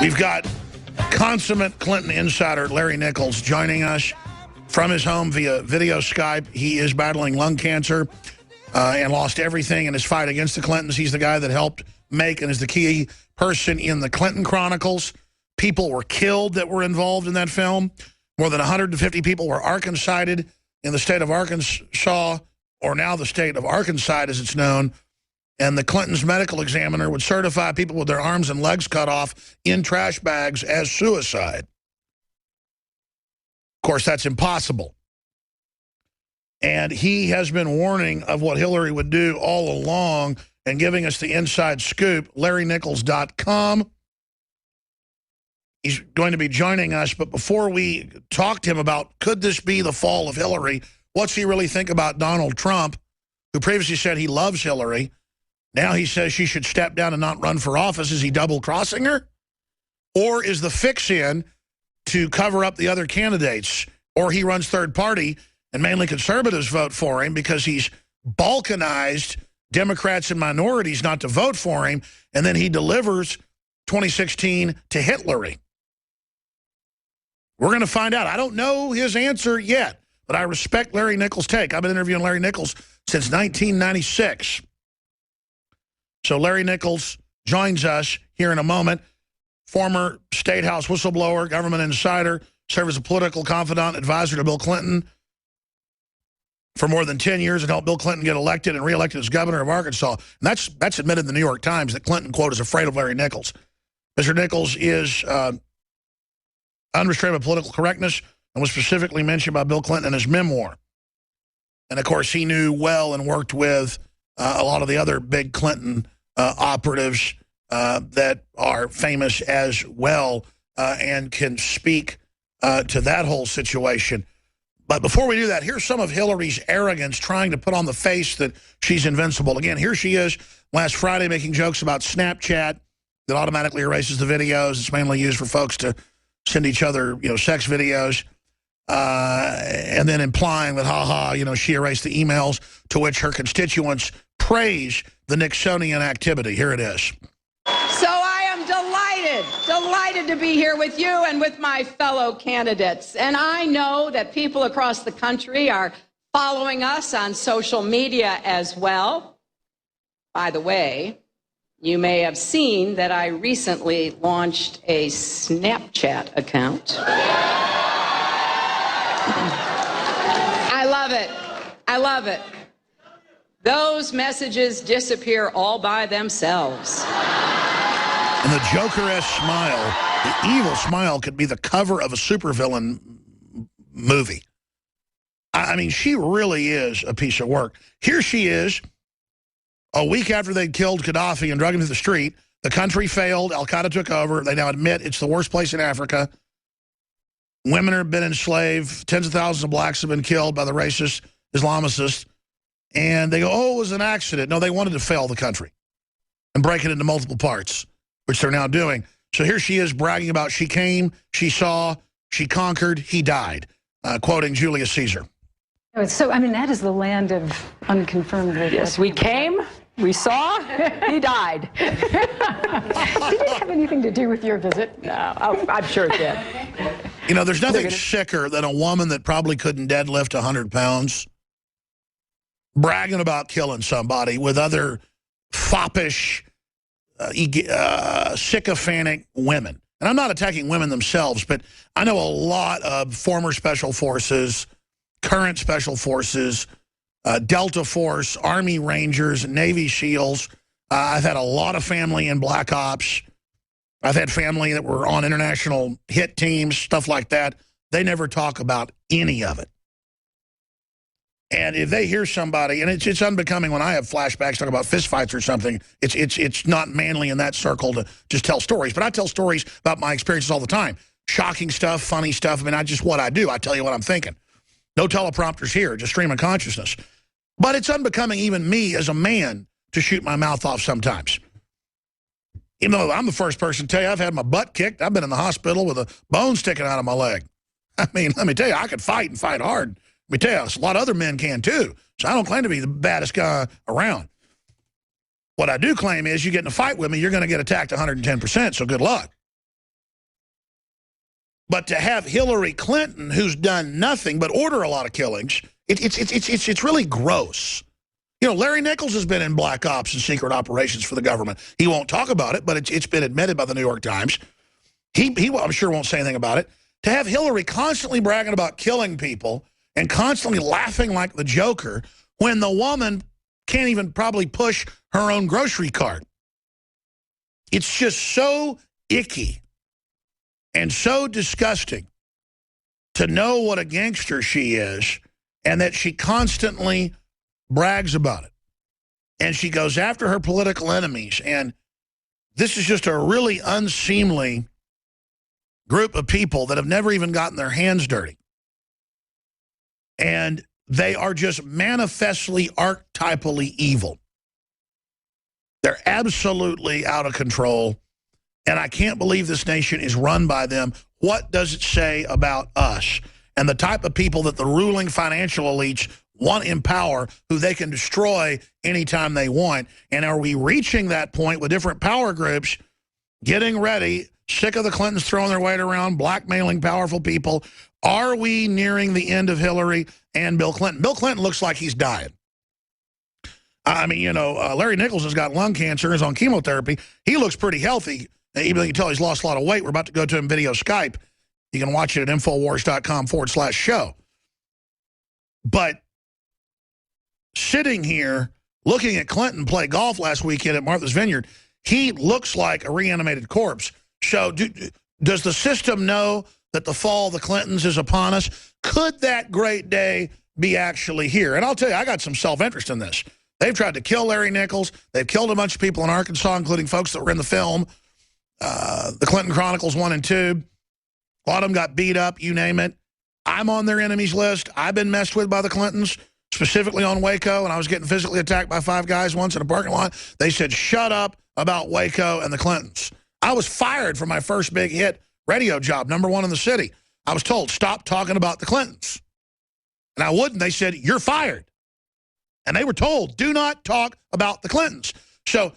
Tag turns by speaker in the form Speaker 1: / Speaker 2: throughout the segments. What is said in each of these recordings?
Speaker 1: We've got consummate Clinton insider Larry Nicholls joining us from his home via video Skype. He is battling lung cancer and lost everything in his fight against the Clintons. He's the guy that helped make and is the key person in the Clinton Chronicles. People were killed that were involved in that film. More than 150 people were Arkancided in the state of Arkansas, or now the state of Arkansas as it's known. And the Clintons' medical examiner would certify people with their arms and legs cut off in trash bags as suicide. Of course, that's impossible. And he has been warning of what Hillary would do all along and giving us the inside scoop. LarryNichols.com. He's going to be joining us, but before we talk to him about could this be the fall of Hillary, what's he really think about Donald Trump, who previously said he loves Hillary? Now he says she should step down and not run for office. Is he double-crossing her? Or is the fix-in to cover up the other candidates? Or he runs third party and mainly conservatives vote for him because he's balkanized Democrats and minorities not to vote for him, and then he delivers 2016 to Hitler. We're going to find out. I don't know his answer yet, but I respect Larry Nicholls' take. I've been interviewing Larry Nicholls since 1996. So Larry Nicholls joins us here in a moment. Former State House whistleblower, government insider, served as a political confidant, advisor to Bill Clinton for more than 10 years and helped Bill Clinton get elected and reelected as governor of Arkansas. And that's admitted in the New York Times that Clinton, quote, is afraid of Larry Nicholls. Mr. Nichols is unrestrained by political correctness and was specifically mentioned by Bill Clinton in his memoir. And, of course, he knew well and worked with a lot of the other big Clinton operatives that are famous as well and can speak to that whole situation. But before we do that, here's some of Hillary's arrogance trying to put on the face that she's invincible. Again, here she is last Friday making jokes about Snapchat that automatically erases the videos. It's mainly used for folks to send each other, sex videos. And then implying that, she erased the emails, to which her constituents praise the Nixonian activity. Here it is.
Speaker 2: So I am delighted to be here with you and with my fellow candidates. And I know that people across the country are following us on social media as well. By the way, you may have seen that I recently launched a Snapchat account. I love it. Those messages disappear all by themselves.
Speaker 1: And the Joker-esque smile, the evil smile, could be the cover of a supervillain movie. I mean, she really is a piece of work. Here she is, a week after they'd killed Gaddafi and drug him to the street. The country failed. Al-Qaeda took over. They now admit it's the worst place in Africa. Women have been enslaved. Tens of thousands of blacks have been killed by the racist Islamicists. And they go, oh, it was an accident. No, they wanted to fail the country and break it into multiple parts, which they're now doing. So here she is bragging about she came, she saw, she conquered, he died, quoting Julius Caesar.
Speaker 3: So, I mean, that is the land of unconfirmed.
Speaker 4: Yes, we came, we saw, he died.
Speaker 3: Did it have anything to do with your visit?
Speaker 4: No, I'm sure it did.
Speaker 1: There's nothing sicker than a woman that probably couldn't deadlift 100 pounds bragging about killing somebody with other foppish, sycophantic women. And I'm not attacking women themselves, but I know a lot of former special forces, current special forces, Delta Force, Army Rangers, Navy SEALs. I've had a lot of family in Black Ops. I've had family that were on international hit teams, stuff like that. They never talk about any of it. And if they hear somebody, and it's unbecoming when I have flashbacks talking about fistfights or something, it's not manly in that circle to just tell stories. But I tell stories about my experiences all the time. Shocking stuff, funny stuff. I mean, just what I do. I tell you what I'm thinking. No teleprompters here, just stream of consciousness. But it's unbecoming even me as a man to shoot my mouth off sometimes. Even though I'm the first person to tell you I've had my butt kicked. I've been in the hospital with a bone sticking out of my leg. I mean, let me tell you, I could fight and fight hard. Let me tell you, a lot of other men can too. So I don't claim to be the baddest guy around. What I do claim is you get in a fight with me, you're going to get attacked 110%, so good luck. But to have Hillary Clinton, who's done nothing but order a lot of killings, it's really gross. You know, Larry Nichols has been in black ops and secret operations for the government. He won't talk about it, but it's been admitted by the New York Times. He I'm sure won't say anything about it. To have Hillary constantly bragging about killing people and constantly laughing like the Joker when the woman can't even probably push her own grocery cart. It's just so icky and so disgusting to know what a gangster she is and that she constantly brags about it. And she goes after her political enemies. And this is just a really unseemly group of people that have never even gotten their hands dirty. And they are just manifestly, archetypally evil. They're absolutely out of control. And I can't believe this nation is run by them. What does it say about us and the type of people that the ruling financial elites want in power, who they can destroy anytime they want? And are we reaching that point with different power groups getting ready, sick of the Clintons throwing their weight around, blackmailing powerful people? Are we nearing the end of Hillary and Bill Clinton? Bill Clinton looks like he's dying. I mean, you know, Larry Nicholls has got lung cancer, is on chemotherapy. He looks pretty healthy, even though you can tell he's lost a lot of weight. We're about to go to him video Skype. You can watch it at Infowars.com/show. But sitting here looking at Clinton play golf last weekend at Martha's Vineyard, he looks like a reanimated corpse. So does the system know that the fall of the Clintons is upon us? Could that great day be actually here? And I'll tell you, I got some self-interest in this. They've tried to kill Larry Nichols. They've killed a bunch of people in Arkansas, including folks that were in the film, the Clinton Chronicles 1 and 2. A lot of them got beat up, you name it. I'm on their enemies list. I've been messed with by the Clintons, specifically on Waco, and I was getting physically attacked by 5 guys once in a parking lot. They said, shut up about Waco and the Clintons. I was fired from my first big hit radio job, #1 in the city. I was told, stop talking about the Clintons. And I wouldn't. They said, you're fired. And they were told, do not talk about the Clintons. So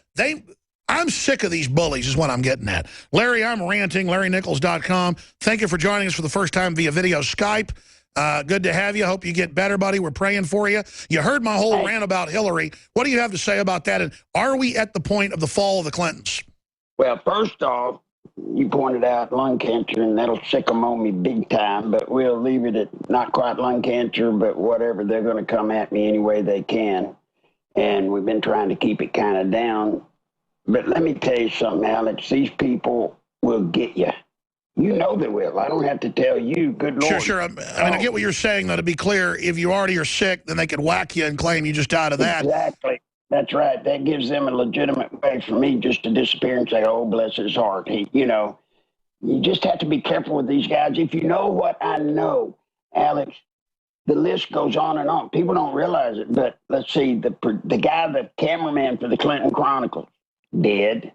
Speaker 1: I'm sick of these bullies is what I'm getting at. Larry, I'm ranting, LarryNichols.com. Thank you for joining us for the first time via video Skype. Good to have you. Hope you get better, buddy. We're praying for you. You heard my whole rant about Hillary. What do you have to say about that? And are we at the point of the fall of the Clintons?
Speaker 5: Well, first off, you pointed out lung cancer, and that'll sick them on me big time, but we'll leave it at not quite lung cancer, but whatever. They're going to come at me any way they can, and we've been trying to keep it kind of down. But let me tell you something, Alex. These people will get you. You know they will. I don't have to tell you. Good Lord.
Speaker 1: Sure. I mean, I get what you're saying, though. To be clear, if you already are sick, then they could whack you and claim you just died of that.
Speaker 5: Exactly. That's right. That gives them a legitimate way for me just to disappear and say, oh, bless his heart. You know, you just have to be careful with these guys. If you know what I know, Alex, the list goes on and on. People don't realize it, but let's see, the guy, the cameraman for the Clinton Chronicles, dead.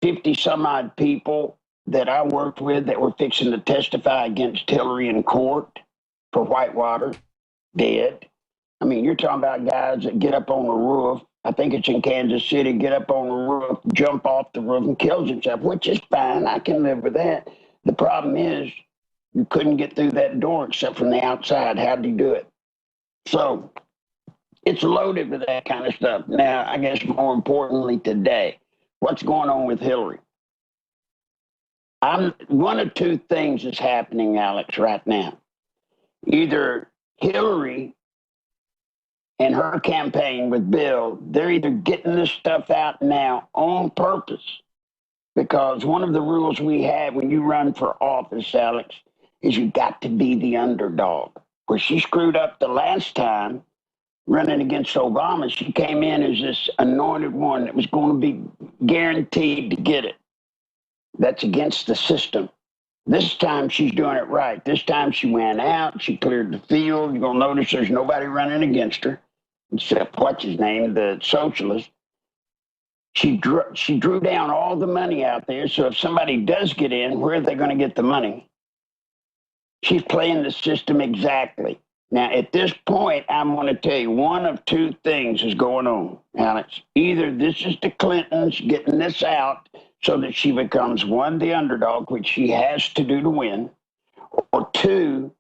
Speaker 5: 50-some-odd people that I worked with that were fixing to testify against Hillary in court for Whitewater, dead. I mean, you're talking about guys that get up on the roof. I think it's in Kansas City, get up on the roof, jump off the roof and kills himself, which is fine. I can live with that. The problem is you couldn't get through that door except from the outside. How did he do it? So it's loaded with that kind of stuff. Now, I guess more importantly today, what's going on with Hillary? One of two things is happening, Alex, right now. Either Hillary and her campaign with Bill, they're either getting this stuff out now on purpose, because one of the rules we have when you run for office, Alex, is you got to be the underdog. Where she screwed up the last time running against Obama, she came in as this anointed one that was going to be guaranteed to get it. That's against the system. This time she's doing it right. This time she went out, she cleared the field. You're going to notice there's nobody running against her, except what's his name, the socialist. She drew down all the money out there, so if somebody does get in, where are they going to get the money? She's playing the system exactly. Now, at this point, I'm going to tell you one of two things is going on, Alex. Either this is the Clintons getting this out so that she becomes, one, the underdog, which she has to do to win, or two,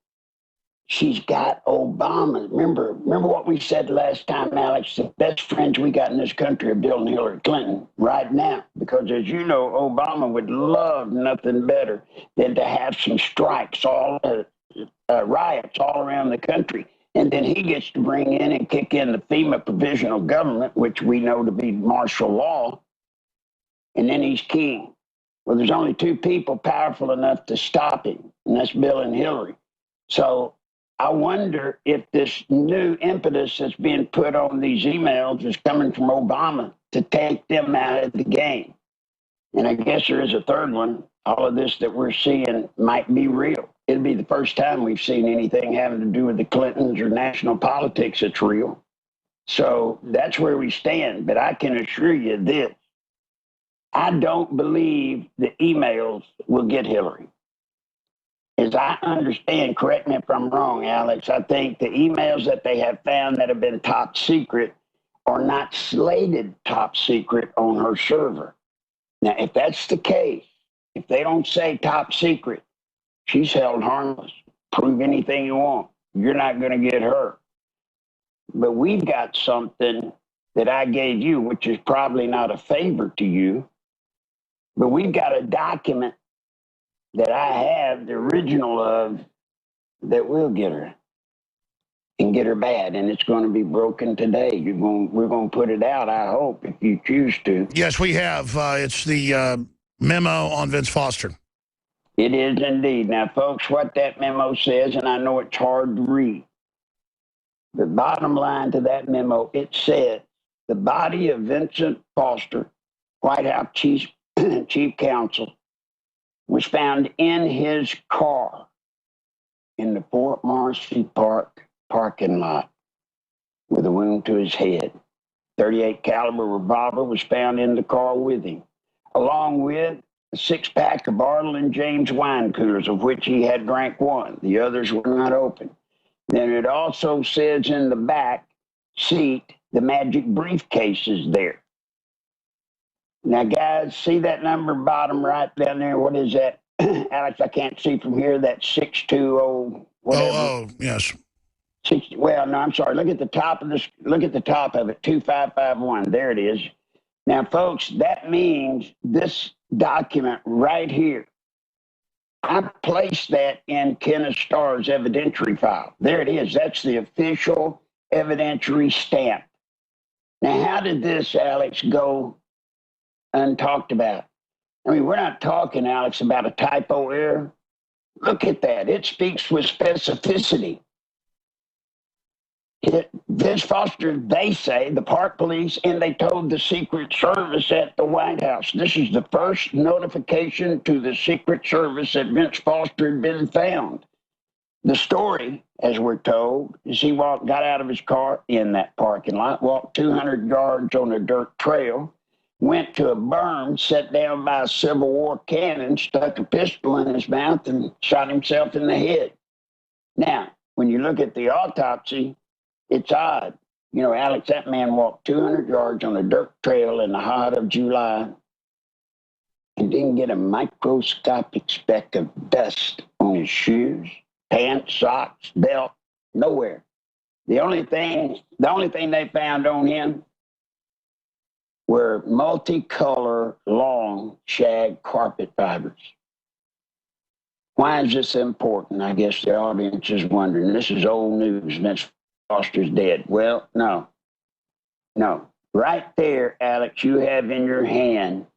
Speaker 5: she's got Obama. Remember what we said last time, Alex? The best friends we got in this country are Bill and Hillary Clinton right now. Because as you know, Obama would love nothing better than to have some strikes, riots all around the country. And then he gets to bring in and kick in the FEMA provisional government, which we know to be martial law. And then he's king. Well, there's only two people powerful enough to stop him, and that's Bill and Hillary. So I wonder if this new impetus that's being put on these emails is coming from Obama to take them out of the game. And I guess there is a third one. All of this that we're seeing might be real. It'll be the first time we've seen anything having to do with the Clintons or national politics that's real. So that's where we stand. But I can assure you this. I don't believe the emails will get Hillary. As I understand, correct me if I'm wrong, Alex, I think the emails that they have found that have been top secret are not slated top secret on her server. Now, if that's the case, if they don't say top secret, she's held harmless. Prove anything you want. You're not going to get her. But we've got something that I gave you, which is probably not a favor to you, but we've got a document that I have the original of that will get her and get her bad, and it's going to be broken today. We're going to put it out, I hope, if you choose to.
Speaker 1: Yes, we have. It's the memo on Vince Foster.
Speaker 5: It is indeed. Now, folks, what that memo says, and I know it's hard to read, the bottom line to that memo, it said, the body of Vincent Foster, White House Chief Counsel, was found in his car in the Fort Marcy Park parking lot with a wound to his head. .38 caliber revolver was found in the car with him, along with a 6-pack of Bartle and James wine coolers, of which he had drank one. The others were not open. Then it also says in the back seat, the magic briefcase is there. Now, guys, see that number bottom right down there? What is that? Alex, I can't see from here. That's 620 whatever.
Speaker 1: Oh, yes.
Speaker 5: Well, no, I'm sorry. Look at the top of this. Look at the top of it. 2551. There it is. Now, folks, that means this document right here. I placed that in Kenneth Starr's evidentiary file. There it is. That's the official evidentiary stamp. Now, how did this, Alex, go untalked about? I mean, we're not talking, Alex, about a typo error. Look at that. It speaks with specificity. Vince Foster, they say, the Park Police, and they told the Secret Service at the White House. This is the first notification to the Secret Service that Vince Foster had been found. The story, as we're told, is he got out of his car in that parking lot, walked 200 yards on a dirt trail, went to a berm, sat down by a Civil War cannon, stuck a pistol in his mouth, and shot himself in the head. Now, when you look at the autopsy, it's odd. You know, Alex, that man walked 200 yards on a dirt trail in the heart of July and didn't get a microscopic speck of dust on his shoes, pants, socks, belt, nowhere. The only thing they found on him were multicolor, long shag carpet fibers. Why is this important? I guess the audience is wondering. This is old news. Vince Foster's dead. Well, no. Right there, Alex, you have in your hand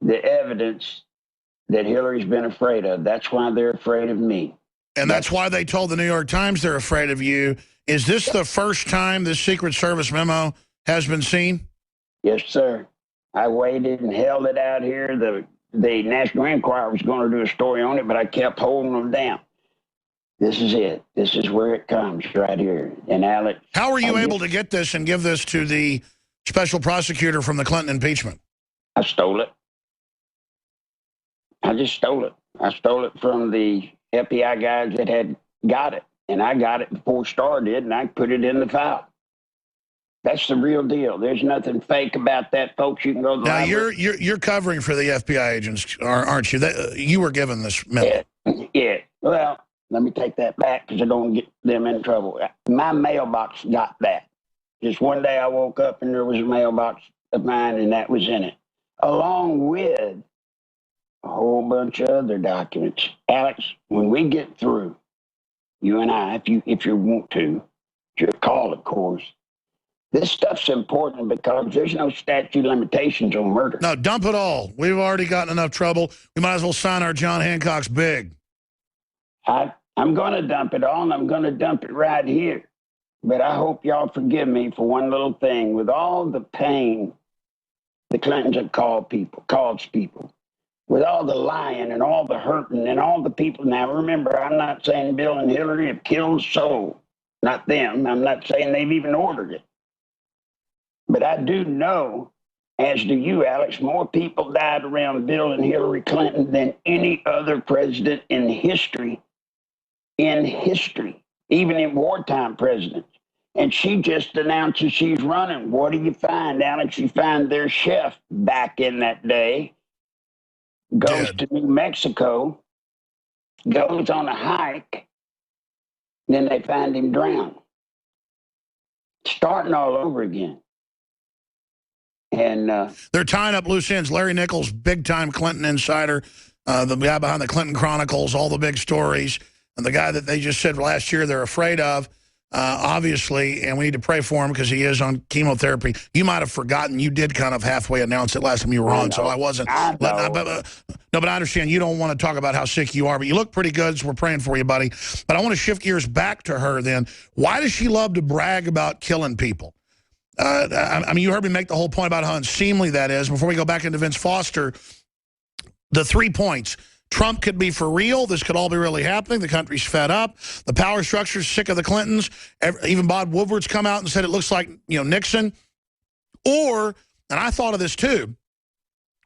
Speaker 5: the evidence that Hillary's been afraid of. That's why they're afraid of me.
Speaker 1: And that's why they told the New York Times they're afraid of you. Is this the first time this Secret Service memo has been seen?
Speaker 5: Yes, sir. I waited and held it out here. The National Enquirer was going to do a story on it, but I kept holding them down. This is it. This is where it comes right here. And Alex,
Speaker 1: how were you able to get this and give this to the special prosecutor from the Clinton impeachment?
Speaker 5: I stole it. I just stole it. I stole it from the FBI guys that had got it. And I got it before Starr did, and I put it in the file. That's the real deal. There's nothing fake about that, folks. You can go to the
Speaker 1: Now,
Speaker 5: library.
Speaker 1: you're covering for the FBI agents, aren't you? You were given this memo.
Speaker 5: Yeah. Well, let me take that back because I don't get them in trouble. My mailbox got that. Just one day I woke up and there was a mailbox of mine and that was in it, along with a whole bunch of other documents. Alex, when we get through, you and I, if you want to, it's your call, of course. This stuff's important because there's no statute limitations on murder.
Speaker 1: No, dump it all. We've already gotten enough trouble. We might as well sign our John Hancock's big.
Speaker 5: I'm going to dump it all, and I'm going to dump it right here. But I hope y'all forgive me for one little thing. With all the pain the Clintons have caused people, with all the lying and all the hurting and all the people. Now, remember, I'm not saying Bill and Hillary have killed a soul. Not them. I'm not saying they've even ordered it. But I do know, as do you, Alex, more people died around Bill and Hillary Clinton than any other president in history. Even in wartime presidents. And she just announces she's running. What do you find, Alex? You find their chef back in that day goes to New Mexico, goes on a hike, then they find him drowned. Starting all over again. And
Speaker 1: they're tying up loose ends. Larry Nicholls, big-time Clinton insider, the guy behind the Clinton Chronicles, all the big stories, and the guy that they just said last year they're afraid of, obviously, and we need to pray for him because he is on chemotherapy. You might have forgotten. You did kind of halfway announce it last time you were on, so I wasn't. No, but I understand you don't want to talk about how sick you are, but you look pretty good, so we're praying for you, buddy. But I want to shift gears back to her then. Why does she love to brag about killing people? I mean, you heard me make the whole point about how unseemly that is. Before we go back into Vince Foster, the 3 points. Trump could be for real. This could all be really happening. The country's fed up. The power structure's sick of the Clintons. Even Bob Woodward's come out and said it looks like, Nixon. Or, and I thought of this too,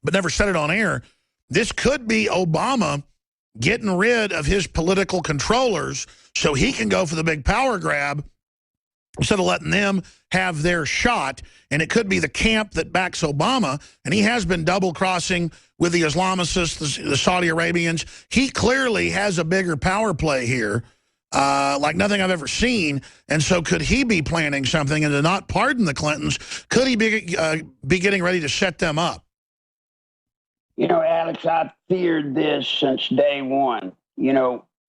Speaker 1: but never said it on air, this could be Obama getting rid of his political controllers so he can go for the big power grab instead of letting them have their shot. And it could be the camp that backs Obama, and he has been double-crossing with the Islamicists, the Saudi Arabians. He clearly has a bigger power play here, like nothing I've ever seen. And so could he be planning something? And to not pardon the Clintons, could he be getting ready to set them up?
Speaker 5: Alex, I've feared this since day one.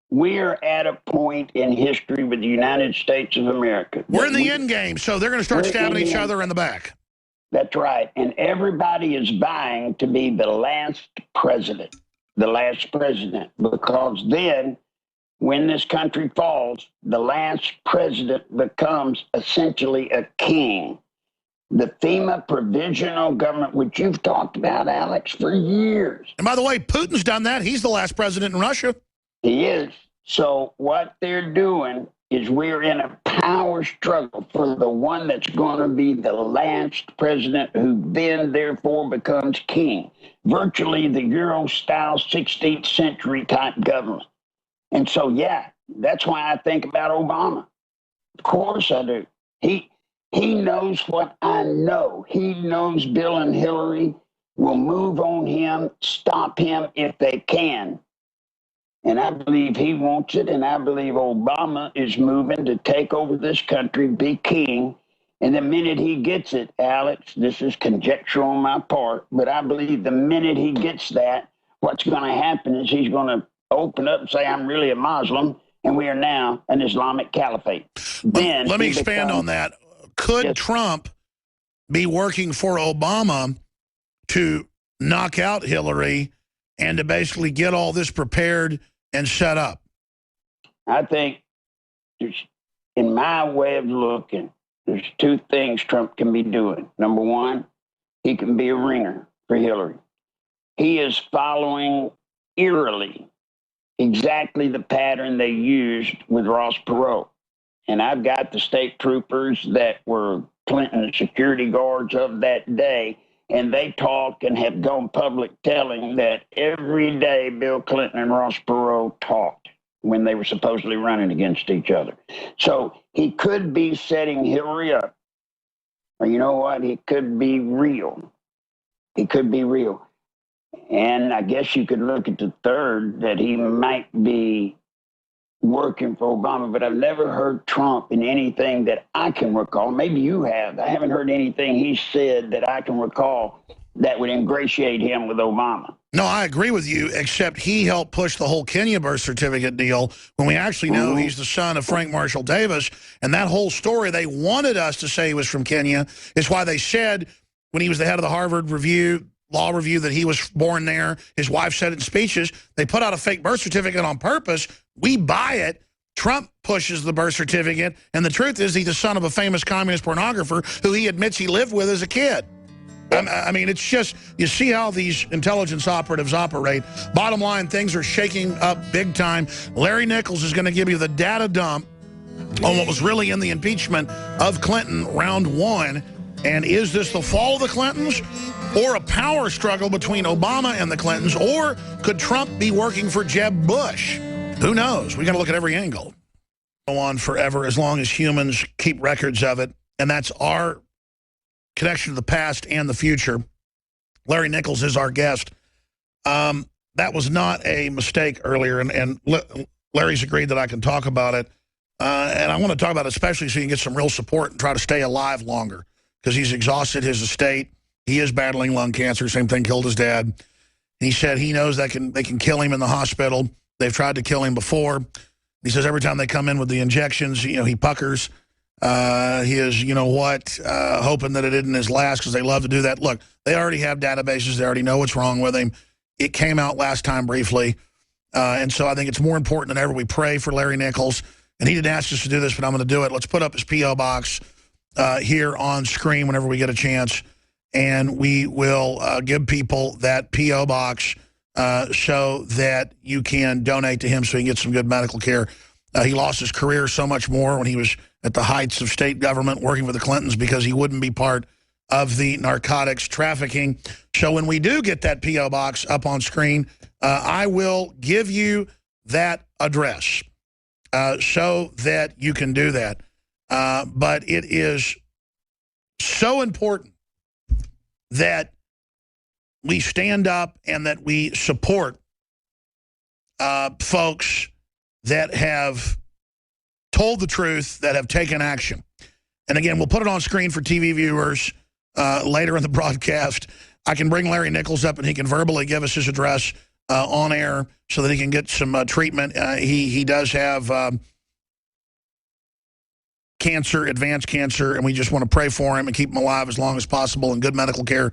Speaker 5: We're at a point in history with the United States of America.
Speaker 1: We're in the end game, so they're going to start stabbing each other in the back.
Speaker 5: That's right. And everybody is vying to be the last president, because then when this country falls, the last president becomes essentially a king. The FEMA provisional government, which you've talked about, Alex, for years.
Speaker 1: And by the way, Putin's done that. He's the last president in Russia.
Speaker 5: He is. So what they're doing is we're in a power struggle for the one that's going to be the last president who then therefore becomes king. Virtually the Euro-style 16th century type government. And so, yeah, that's why I think about Obama. Of course I do. He knows what I know. He knows Bill and Hillary will move on him, stop him if they can. And I believe he wants it, and I believe Obama is moving to take over this country, be king. And the minute he gets it, Alex, this is conjecture on my part, but I believe the minute he gets that, what's going to happen is he's going to open up and say, I'm really a Muslim, and we are now an Islamic caliphate. Then
Speaker 1: let me expand on that. Could Trump be working for Obama to knock out Hillary and to basically get all this prepared and set up?
Speaker 5: I think, in my way of looking, there's 2 things Trump can be doing. Number one, he can be a ringer for Hillary. He is following eerily exactly the pattern they used with Ross Perot. And I've got the state troopers that were Clinton security guards of that day, and they talk and have gone public telling that every day Bill Clinton and Ross Perot talked when they were supposedly running against each other. So he could be setting Hillary up Well, you know what? It could be real. It could be real. And I guess you could look at the third, that he might be working for Obama, but I've never heard Trump in anything that I can recall. Maybe you have. I haven't heard anything he said that I can recall that would ingratiate him with Obama.
Speaker 1: No, I agree with you, except he helped push the whole Kenya birth certificate deal when we actually know he's the son of Frank Marshall Davis. And that whole story, they wanted us to say he was from Kenya. It's why they said when he was the head of the Harvard Law Review, that he was born there. His wife said it in speeches. They put out a fake birth certificate on purpose. We buy it. Trump pushes the birth certificate. And the truth is he's the son of a famous communist pornographer who he admits he lived with as a kid. I mean, it's just, you see how these intelligence operatives operate. Bottom line, things are shaking up big time. Larry Nichols is going to give you the data dump on what was really in the impeachment of Clinton, round one. And is this the fall of the Clintons or a power struggle between Obama and the Clintons? Or could Trump be working for Jeb Bush? Who knows? We got to look at every angle. Go on forever as long as humans keep records of it. And that's our connection to the past and the future. Larry Nichols is our guest. That was not a mistake earlier, and Larry's agreed that I can talk about it. And I want to talk about it especially so you can get some real support and try to stay alive longer, because he's exhausted his estate. He is battling lung cancer. Same thing killed his dad. He said he knows that they can kill him in the hospital. They've tried to kill him before. He says every time they come in with the injections, he puckers. He is, hoping that it isn't his last, because they love to do that. Look, they already have databases. They already know what's wrong with him. It came out last time briefly. And so I think it's more important than ever we pray for Larry Nichols. And he didn't ask us to do this, but I'm going to do it. Let's put up his P.O. box here on screen whenever we get a chance. And we will give people that P.O. box so that you can donate to him so he can get some good medical care. He lost his career so much more when he was at the heights of state government working for the Clintons, because he wouldn't be part of the narcotics trafficking. So when we do get that P.O. box up on screen, I will give you that address so that you can do that. But it is so important that we stand up and that we support folks that have told the truth, that have taken action. And again, we'll put it on screen for TV viewers later in the broadcast. I can bring Larry Nichols up and he can verbally give us his address on air so that he can get some treatment. He does have cancer, advanced cancer, and we just want to pray for him and keep him alive as long as possible, and good medical care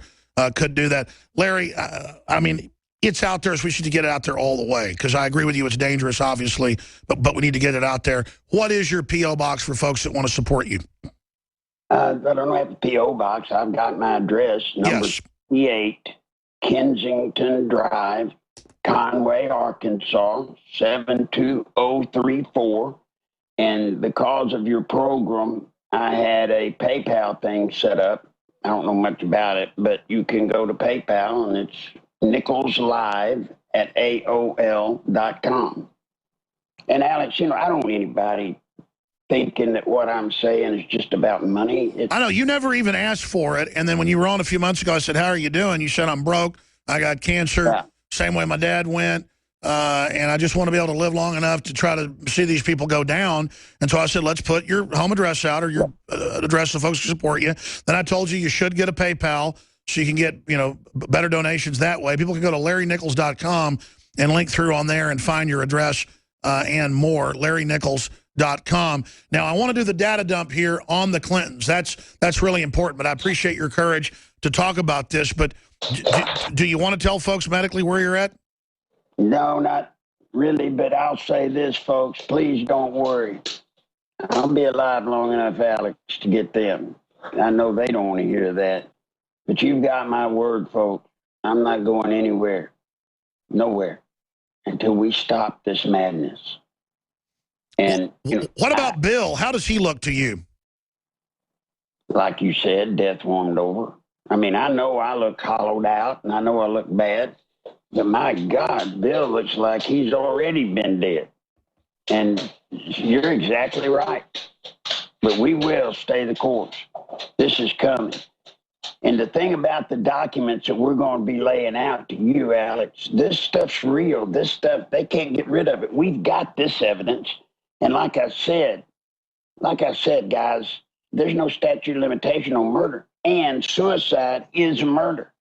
Speaker 1: could do that. Larry, I mean, it's out there, so we should get it out there all the way, because I agree with you, it's dangerous, obviously, but we need to get it out there. What is your P.O. box for folks that want to support you?
Speaker 5: I don't have a P.O. box. I've got my address, number 8, Kensington Drive, Conway, Arkansas, 72034. And because of your program, I had a PayPal thing set up. I don't know much about it, but you can go to PayPal, and it's NicholsLive@AOL.com. And Alex, I don't want anybody thinking that what I'm saying is just about money.
Speaker 1: I know, you never even asked for it. And then when you were on a few months ago, I said, how are you doing? You said, I'm broke. I got cancer. Same way my dad went. And I just want to be able to live long enough to try to see these people go down. And so I said, let's put your home address out, or your address so folks can support you. Then I told you should get a PayPal so you can get, better donations that way. People can go to LarryNichols.com and link through on there and find your address and more, LarryNichols.com. Now, I want to do the data dump here on the Clintons. That's really important, but I appreciate your courage to talk about this. But do you want to tell folks medically where you're at?
Speaker 5: No, not really, but I'll say this, folks. Please don't worry. I'll be alive long enough, Alex, to get them. I know they don't want to hear that. But you've got my word, folks. I'm not going anywhere, nowhere, until we stop this madness. And
Speaker 1: what about Bill? How does he look to you?
Speaker 5: Like you said, death warmed over. I mean, I know I look hollowed out, and I know I look bad. But my God, Bill looks like he's already been dead. And you're exactly right. But we will stay the course. This is coming. And the thing about the documents that we're going to be laying out to you, Alex, this stuff's real. This stuff, they can't get rid of it. We've got this evidence. And like I said, guys, there's no statute of limitation on murder. And suicide is murder.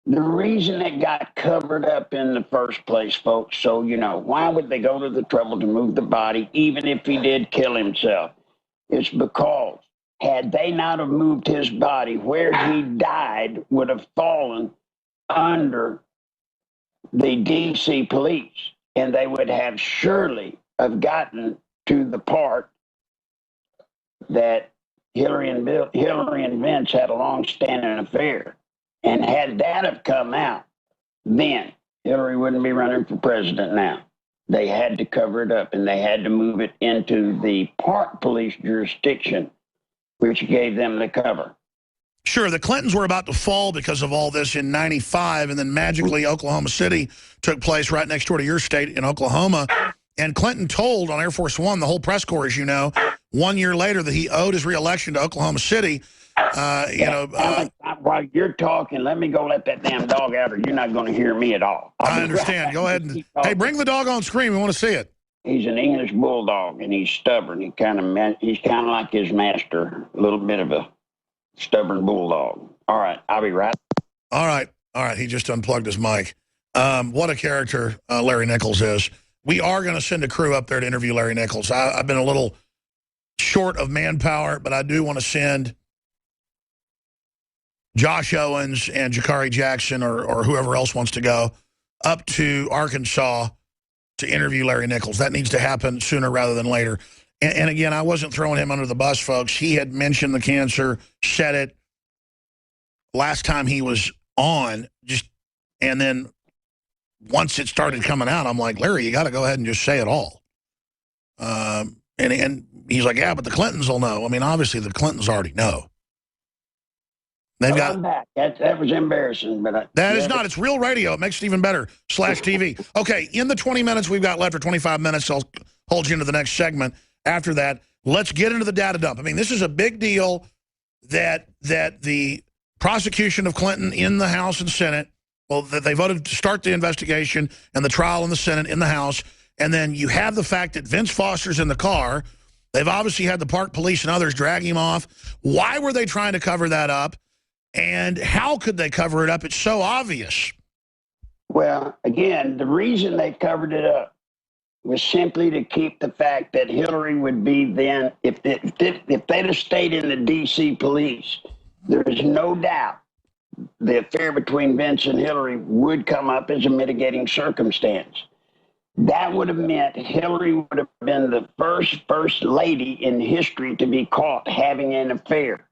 Speaker 5: The reason it got covered up in the first place, folks, so you know, why would they go to the trouble to move the body, even if he did kill himself? It's because had they not have moved his body, where he died would have fallen under the D.C. police, and they would have surely have gotten to the part that Hillary and Vince had a long-standing affair. And had that have come out, then Hillary wouldn't be running for president now. They had to cover it up, and they had to move it into the Park Police jurisdiction, which gave them the cover.
Speaker 1: Sure, the Clintons were about to fall because of all this in '95, and then magically Oklahoma City took place right next door to your state in Oklahoma. And Clinton told on Air Force One, the whole press corps, as you know, 1 year later that he owed his reelection to Oklahoma City.
Speaker 5: While you're talking, let me go let that damn dog out, or you're not going to hear me at all.
Speaker 1: I understand. Go ahead and hey, bring the dog on screen. We want to see it.
Speaker 5: He's an English bulldog, and he's stubborn. He's kind of like his master, a little bit of a stubborn bulldog. All right, I'll be right.
Speaker 1: All right. He just unplugged his mic. What a character Larry Nicholls is. We are going to send a crew up there to interview Larry Nicholls. I've been a little short of manpower, but I do want to send Josh Owens and Jakari Jackson or whoever else wants to go up to Arkansas to interview Larry Nicholls. That needs to happen sooner rather than later. And again, I wasn't throwing him under the bus, folks. He had mentioned the cancer, said it last time he was on, and then once it started coming out, I'm like, Larry, you got to go ahead and just say it all. And he's like, yeah, but the Clintons will know. I mean, obviously the Clintons already know. They've got
Speaker 5: I'm back. That was embarrassing, but
Speaker 1: that is not. It's real radio. It makes it even better. /TV. Okay, in the 20 minutes we've got left, or 25 minutes, I'll hold you into the next segment. After that, let's get into the data dump. I mean, this is a big deal that the prosecution of Clinton in the House and Senate, well, that they voted to start the investigation and the trial in the Senate, in the House, and then you have the fact that Vince Foster's in the car. They've obviously had the Park Police and others drag him off. Why were they trying to cover that up? And how could they cover it up? It's so obvious.
Speaker 5: Well, again, the reason they covered it up was simply to keep the fact that Hillary would be then, if they'd have stayed in the D.C. police, there is no doubt the affair between Vince and Hillary would come up as a mitigating circumstance. That would have meant Hillary would have been the first lady in history to be caught having an affair.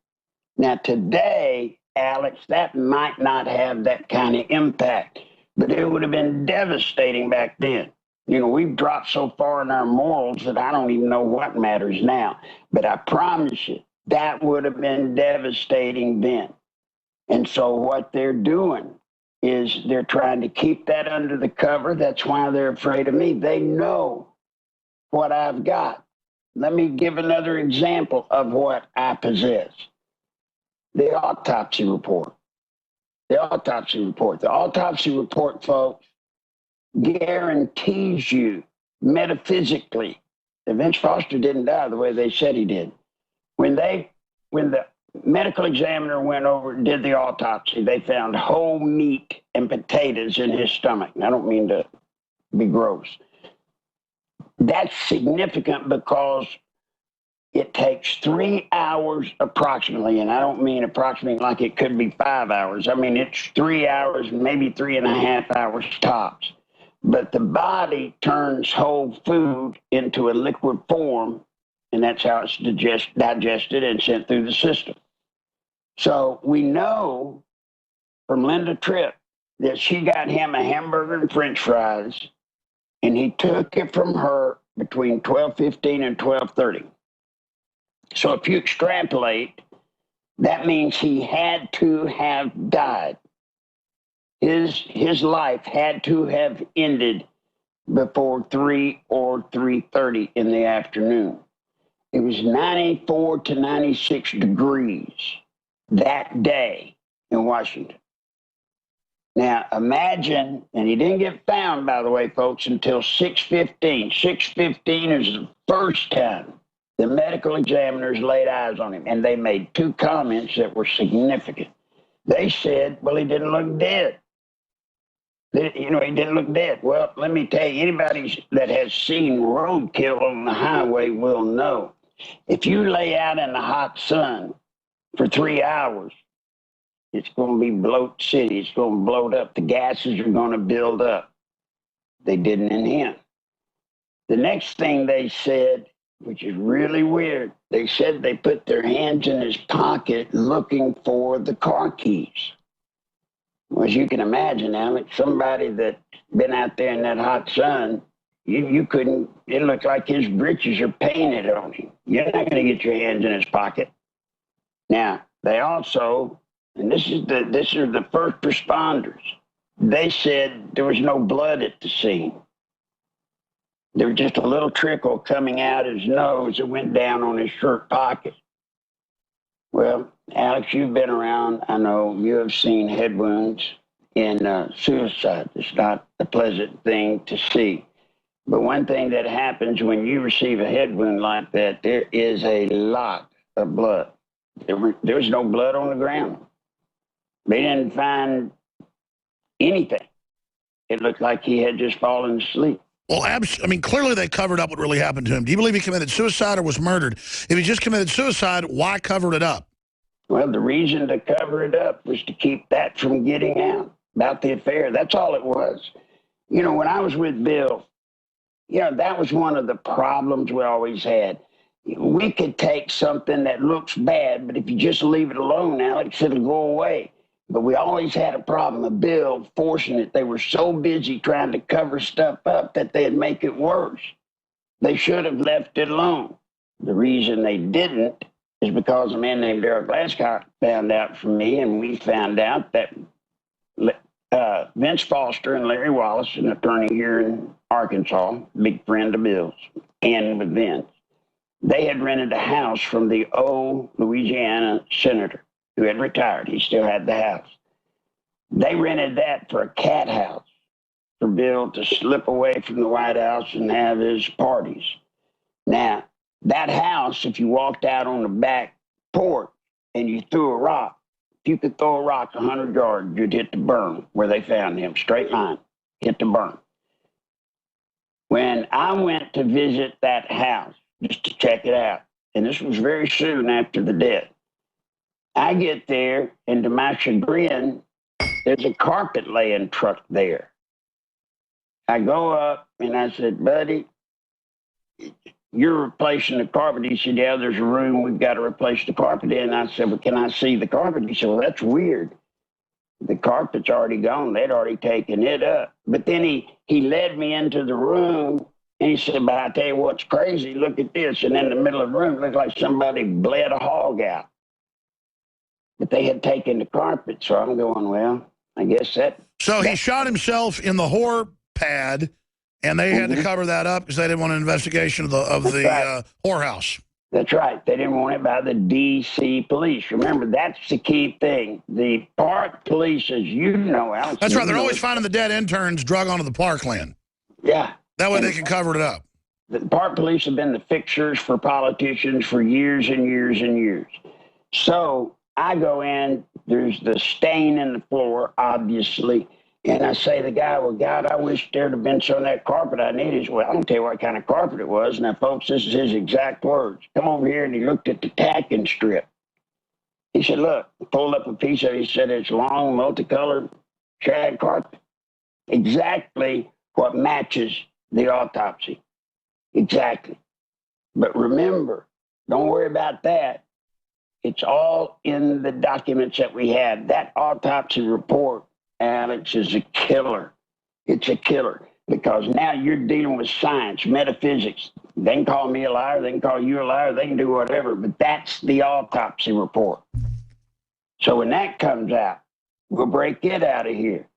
Speaker 5: Now, today, Alex, that might not have that kind of impact, but it would have been devastating back then. You know, we've dropped so far in our morals that I don't even know what matters now. But I promise you, that would have been devastating then. And so what they're doing is they're trying to keep that under the cover. That's why they're afraid of me. They know what I've got. Let me give another example of what I possess. The autopsy report. The autopsy report, folks, guarantees you metaphysically that Vince Foster didn't die the way they said he did. When the medical examiner went over and did the autopsy, they found whole meat and potatoes in his stomach. And I don't mean to be gross. That's significant because it takes 3 hours approximately, and I don't mean approximately like it could be 5 hours. I mean, it's 3 hours, maybe 3.5 hours tops. But the body turns whole food into a liquid form, and that's how it's digested and sent through the system. So we know from Linda Tripp that she got him a hamburger and French fries, and he took it from her between 12:15 and 12:30. So if you extrapolate, that means he had to have died. His life had to have ended before 3 or 3:30 in the afternoon. It was 94 to 96 degrees that day in Washington. Now, imagine, and he didn't get found, by the way, folks, until 6:15. 6:15 is the first time the medical examiners laid eyes on him, and they made two comments that were significant. They said, well, he didn't look dead. He didn't look dead. Well, let me tell you, anybody that has seen roadkill on the highway will know. If you lay out in the hot sun for 3 hours, it's going to be bloat city. It's going to bloat up. The gases are going to build up. They didn't in him. The next thing they said, which is really weird, they said they put their hands in his pocket looking for the car keys. Well, as you can imagine, Alex, somebody that's been out there in that hot sun, you couldn't, it looked like his britches are painted on him. You're not going to get your hands in his pocket. Now, they also, and this is the first responders, they said there was no blood at the scene. There was just a little trickle coming out his nose that went down on his shirt pocket. Well, Alex, you've been around. I know you have seen head wounds in suicide. It's not a pleasant thing to see. But one thing that happens when you receive a head wound like that, there is a lot of blood. There was no blood on the ground. They didn't find anything. It looked like he had just fallen asleep.
Speaker 1: Well, clearly they covered up what really happened to him. Do you believe he committed suicide or was murdered? If he just committed suicide, why cover it up?
Speaker 5: Well, the reason to cover it up was to keep that from getting out about the affair. That's all it was. You know, when I was with Bill, that was one of the problems we always had. We could take something that looks bad, but if you just leave it alone, Alex, it'll go away. But we always had a problem with Bill forcing it. They were so busy trying to cover stuff up that they'd make it worse. They should have left it alone. The reason they didn't is because a man named Derek Glasscock found out from me, and we found out that Vince Foster and Larry Wallace, an attorney here in Arkansas, big friend of Bill's, and with Vince, they had rented a house from the old Louisiana senator who had retired. He still had the house. They rented that for a cat house for Bill to slip away from the White House and have his parties. Now, that house, if you walked out on the back porch and you threw a rock, if you could throw a rock 100 yards, you'd hit the berm where they found him, straight line, hit the berm. When I went to visit that house, just to check it out, and this was very soon after the death, I get there, and to my chagrin, there's a carpet laying truck there. I go up, and I said, buddy, you're replacing the carpet. He said, yeah, there's a room we've got to replace the carpet in. I said, well, can I see the carpet? He said, well, that's weird. The carpet's already gone. They'd already taken it up. But then he led me into the room, and he said, but I tell you what's crazy, look at this. And in the middle of the room, it looked like somebody bled a hog out. But they had taken the carpet, so I'm going, well, I guess that...
Speaker 1: So he shot himself in the whore pad, and they had to cover that up because they didn't want an investigation of the whorehouse.
Speaker 5: That's right. They didn't want it by the D.C. police. Remember, that's the key thing. The park police, as you know, Alex...
Speaker 1: That's right. They're always finding the dead interns drug onto the parkland.
Speaker 5: Yeah.
Speaker 1: That way they can cover it up.
Speaker 5: The park police have been the fixers for politicians for years and years and years. So I go in, there's the stain in the floor, obviously, and I say to the guy, well, God, I wish there'd have been some of that carpet I needed. Well, I don't tell you what kind of carpet it was. Now, folks, this is his exact words. Come over here, and he looked at the tacking strip. He said, look, pulled up a piece of it. He said, it's long, multicolored shag carpet. Exactly what matches the autopsy. Exactly. But remember, don't worry about that. It's all in the documents that we have. That autopsy report, Alex, is a killer. It's a killer because now you're dealing with science, metaphysics. They can call me a liar. They can call you a liar. They can do whatever, but that's the autopsy report. So when that comes out, we'll break it out of here.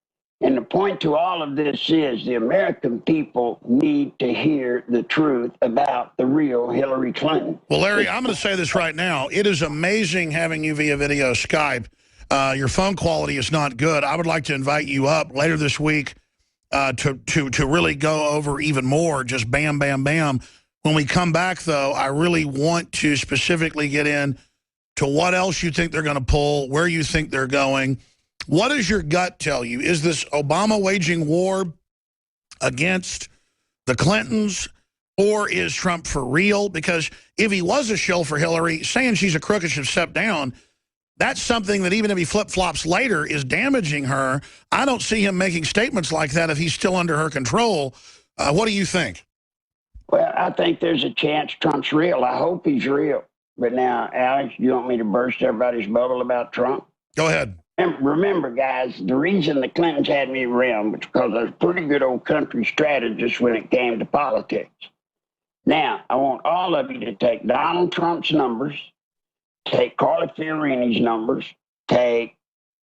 Speaker 5: And the point to all of this is the American people need to hear the truth about the real Hillary Clinton.
Speaker 1: Well, Larry, I'm going to say this right now. It is amazing having you via video Skype. Your phone quality is not good. I would like to invite you up later this week to really go over even more, just bam, bam, bam. When we come back, though, I really want to specifically get in to what else you think they're going to pull, where you think they're going. What does your gut tell you? Is this Obama waging war against the Clintons, or is Trump for real? Because if he was a shill for Hillary, saying she's a crook and should step down, that's something that even if he flip-flops later is damaging her. I don't see him making statements like that if he's still under her control. What do you think?
Speaker 5: Well, I think there's a chance Trump's real. I hope he's real. But now, Alex, you want me to burst everybody's bubble about Trump?
Speaker 1: Go ahead.
Speaker 5: Remember, guys, the reason the Clintons had me around was because I was a pretty good old country strategist when it came to politics. Now, I want all of you to take Donald Trump's numbers, take Carly Fiorini's numbers, take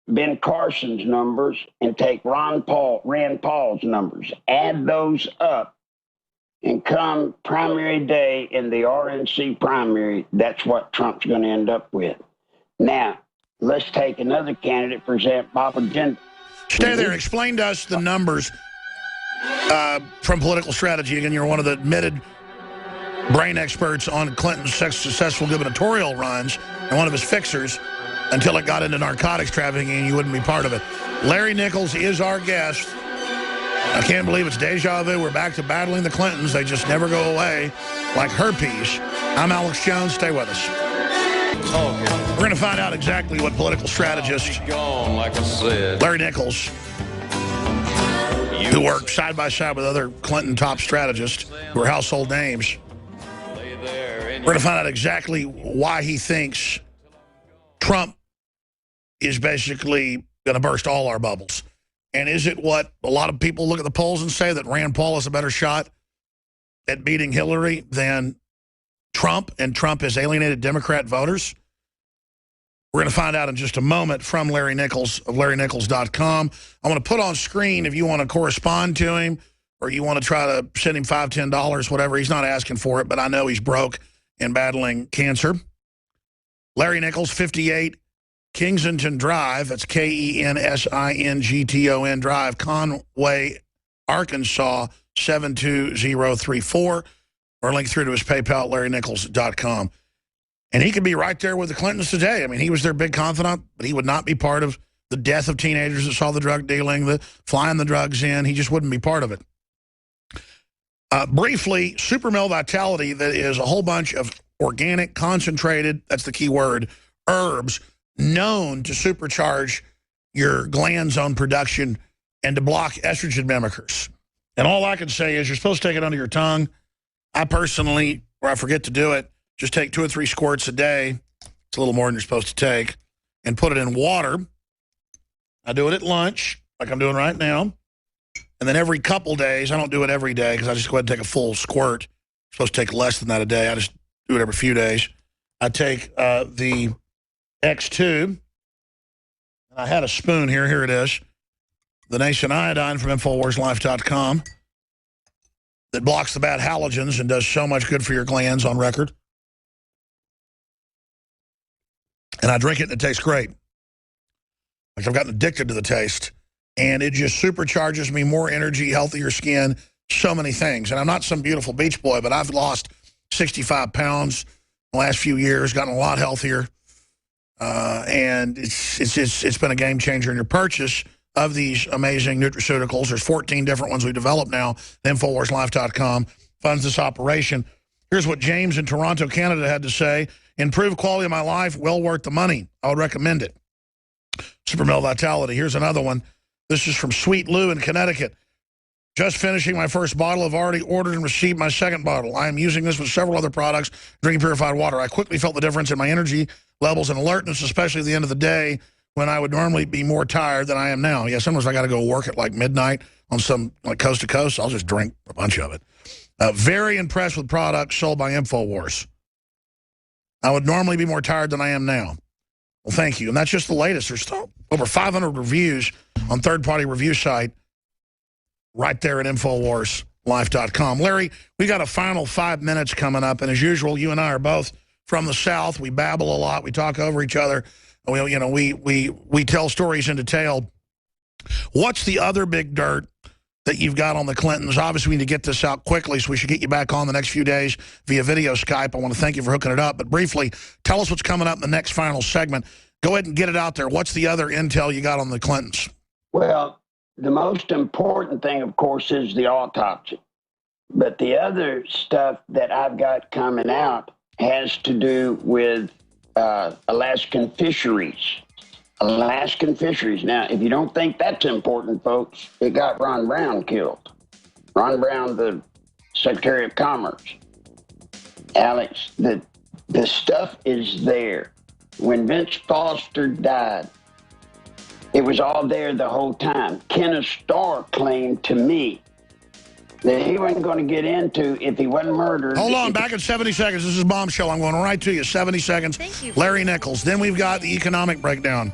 Speaker 5: Ben Carson's numbers, and take Rand Paul's numbers. Add those up, and come primary day in the RNC primary, that's what Trump's going to end up with. Now, let's take another candidate, for example, Papa Jindal.
Speaker 1: Stay there. Explain to us the numbers from political strategy. Again, you're one of the admitted brain experts on Clinton's successful gubernatorial runs and one of his fixers until it got into narcotics trafficking and you wouldn't be part of it. Larry Nicholls is our guest. I can't believe it's deja vu. We're back to battling the Clintons. They just never go away like herpes. I'm Alex Jones. Stay with us. We're going to find out exactly what political strategist Larry Nicholls, who worked side by side with other Clinton top strategists who are household names. We're going to find out exactly why he thinks Trump is basically going to burst all our bubbles. And is it what a lot of people look at the polls and say, that Rand Paul is a better shot at beating Hillary than Trump, and Trump has alienated Democrat voters? We're going to find out in just a moment from Larry Nicholls of LarryNichols.com. I want to put on screen if you want to correspond to him or you want to try to send him $5, $10, whatever. He's not asking for it, but I know he's broke and battling cancer. Larry Nicholls, 58 Kensington Drive. That's Kensington Drive, Conway, Arkansas, 72034. Or link through to his PayPal at LarryNichols.com. And he could be right there with the Clintons today. I mean, he was their big confidant, but he would not be part of the death of teenagers that saw the drug dealing, the flying the drugs in. He just wouldn't be part of it. Briefly, super male vitality, that is a whole bunch of organic, concentrated, that's the key word, herbs known to supercharge your gland zone production and to block estrogen mimickers. And all I can say is you're supposed to take it under your tongue. I personally, or I forget to do it, just take 2 or 3 squirts a day. It's a little more than you're supposed to take. And put it in water. I do it at lunch, like I'm doing right now. And then every couple days, I don't do it every day because I just go ahead and take a full squirt. I'm supposed to take less than that a day. I just do it every few days. I take the X2. And I had a spoon here. Here it is. The Nation Iodine from InfoWarsLife.com. That blocks the bad halogens and does so much good for your glands on record. And I drink it and it tastes great. Like I've gotten addicted to the taste. And it just supercharges me, more energy, healthier skin, so many things. And I'm not some beautiful beach boy, but I've lost 65 pounds in the last few years, gotten a lot healthier. And it's been a game changer in your purchase of these amazing nutraceuticals. There's 14 different ones we developed now. InfoWarsLife.com funds this operation. Here's what James in Toronto, Canada had to say. Improved quality of my life, well worth the money. I would recommend it. Super Male Vitality. Here's another one. This is from Sweet Lou in Connecticut. Just finishing my first bottle. I've already ordered and received my second bottle. I am using this with several other products, drinking purified water. I quickly felt the difference in my energy levels and alertness, especially at the end of the day when I would normally be more tired than I am now. Yeah, sometimes I got to go work at like midnight on some like coast to coast. I'll just drink a bunch of it. Very impressed with products sold by InfoWars. I would normally be more tired than I am now. Well, thank you. And that's just the latest. There's still over 500 reviews on third-party review site right there at InfoWarsLife.com. Larry, we got a final 5 minutes coming up, and as usual, you and I are both from the South. We babble a lot. We talk over each other. We tell stories in detail. What's the other big dirt that you've got on the Clintons? Obviously, we need to get this out quickly, so we should get you back on the next few days via video Skype. I want to thank you for hooking it up. But briefly, tell us what's coming up in the next final segment. Go ahead and get it out there. What's the other intel you got on the Clintons?
Speaker 5: Well, the most important thing, of course, is the autopsy. But the other stuff that I've got coming out has to do with Alaskan fisheries. Alaskan fisheries. Now, if you don't think that's important, folks, it got Ron Brown killed. Ron Brown, the Secretary of Commerce. Alex, the stuff is there. When Vince Foster died, it was all there the whole time. Kenneth Starr claimed to me that he wasn't going to get into if he wasn't murdered.
Speaker 1: Hold on, back in 70 seconds. This is Bombshell. I'm going right to you. 70 seconds.
Speaker 6: Thank you.
Speaker 1: Larry Nicholls. Then we've got the economic breakdown.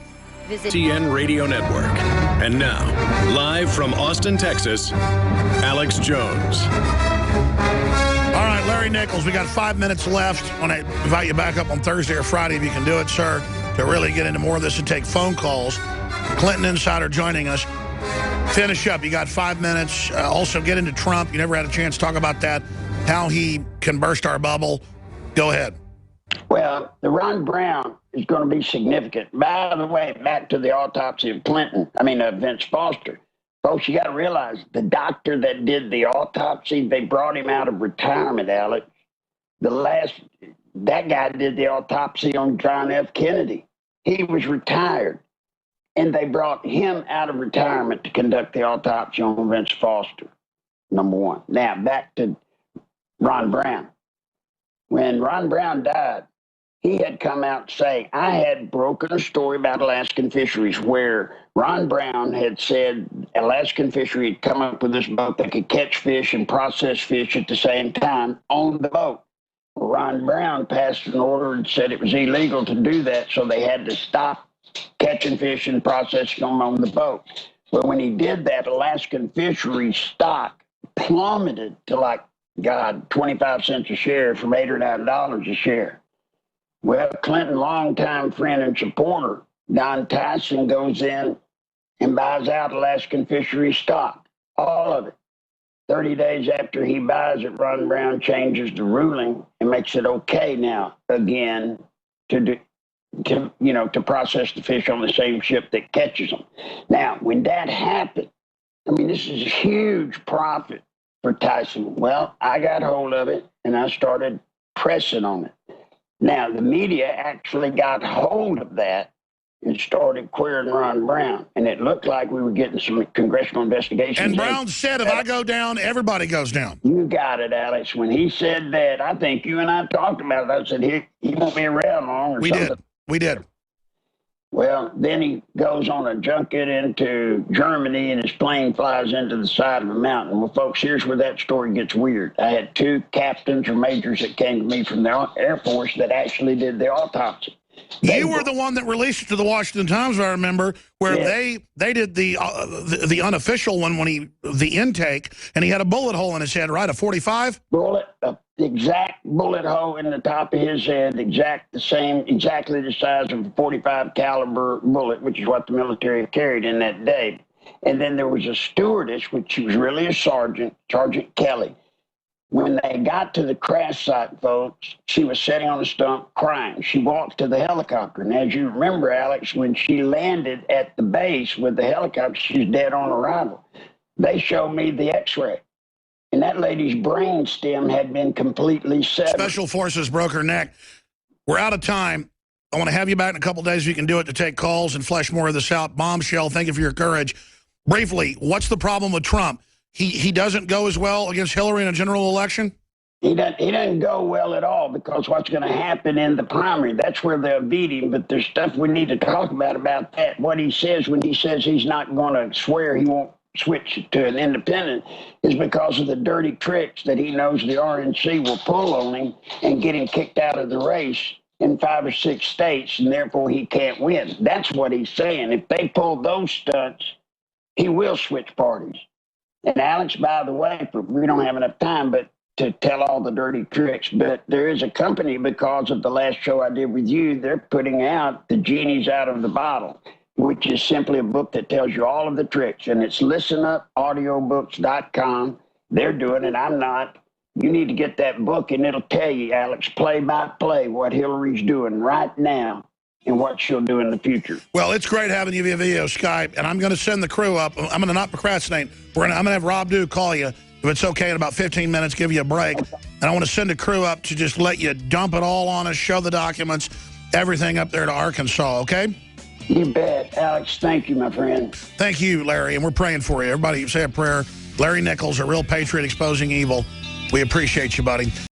Speaker 6: Visit
Speaker 7: TN Radio Network. And now, live from Austin, Texas, Alex Jones.
Speaker 1: All right, Larry Nicholls, we got 5 minutes left. I want to invite you back up on Thursday or Friday, if you can do it, sir, to really get into more of this and take phone calls. Clinton Insider joining us. Finish up. You got 5 minutes. Also, get into Trump. You never had a chance to talk about that, how he can burst our bubble. Go ahead.
Speaker 5: Well, the Ron Brown is going to be significant. By the way, back to the autopsy of Vince Foster. Folks, you got to realize the doctor that did the autopsy, they brought him out of retirement, Alex. That guy did the autopsy on John F. Kennedy. He was retired. And they brought him out of retirement to conduct the autopsy on Vince Foster, number one. Now, back to Ron Brown. When Ron Brown died, he had come out to say, I had broken a story about Alaskan fisheries where Ron Brown had said Alaskan fishery had come up with this boat that could catch fish and process fish at the same time on the boat. Ron Brown passed an order and said it was illegal to do that, so they had to stop catching fish and processing them on the boat. But when he did that, Alaskan fishery stock plummeted to 25 cents a share from $8 or $9 a share. Well, Clinton, longtime friend and supporter, Don Tyson, goes in and buys out Alaskan fishery stock, all of it. 30 days after he buys it, Ron Brown changes the ruling and makes it okay now again to process the fish on the same ship that catches them. Now, when that happened, this is a huge profit for Tyson. Well, I got hold of it and I started pressing on it. Now, the media actually got hold of that and started querying Ron Brown, and it looked like we were getting some congressional investigations.
Speaker 1: And Brown said, if I go down, everybody goes down.
Speaker 5: You got it, Alex. When he said that, I think you and I talked about it. I said, he won't be around long or something.
Speaker 1: We did.
Speaker 5: Well, then he goes on a junket into Germany, and his plane flies into the side of a mountain. Well, folks, here's where that story gets weird. I had two captains or majors that came to me from the Air Force that actually did the autopsy.
Speaker 1: You were the one that released it to the Washington Times, I remember, where they did the unofficial one when the intake, and he had a bullet hole in his head, right? A 45?
Speaker 5: The exact bullet hole in the top of his head, exactly the size of a 45 caliber bullet, which is what the military carried in that day. And then there was a stewardess, which she was really a sergeant, Sergeant Kelly. When they got to the crash site, folks, she was sitting on a stump crying. She walked to the helicopter. And as you remember, Alex, when she landed at the base with the helicopter, she's dead on arrival. They showed me the x-ray. And that lady's brain stem had been completely severed.
Speaker 1: Special Forces broke her neck. We're out of time. I want to have you back in a couple days if you can do it to take calls and flesh more of this out. Bombshell, thank you for your courage. Briefly, what's the problem with Trump? He doesn't go as well against Hillary in a general election?
Speaker 5: He doesn't go well at all, because what's going to happen in the primary, that's where they'll beat him. But there's stuff we need to talk about that. What he says when he says he's not going to swear he won't switch to an independent is because of the dirty tricks that he knows the RNC will pull on him and get him kicked out of the race in 5 or 6 states, and therefore he can't win. That's what he's saying. If they pull those stunts, he will switch parties. And Alex, by the way, we don't have enough time, but to tell all the dirty tricks, but there is a company, because of the last show I did with you, they're putting out The Genie's Out of the Bottle, which is simply a book that tells you all of the tricks. And it's listenupaudiobooks.com. They're doing it. I'm not. You need to get that book, and it'll tell you, Alex, play by play, what Hillary's doing right now and what she'll do in the future.
Speaker 1: Well, it's great having you via video Skype, and I'm going to send the crew up. I'm going to not procrastinate. I'm going to have Rob Dew call you, if it's okay, in about 15 minutes, give you a break. And I want to send a crew up to just let you dump it all on us, show the documents, everything up there to Arkansas, okay?
Speaker 5: You bet. Alex, thank you, my friend.
Speaker 1: Thank you, Larry, and we're praying for you. Everybody say a prayer. Larry Nichols, a real patriot exposing evil. We appreciate you, buddy.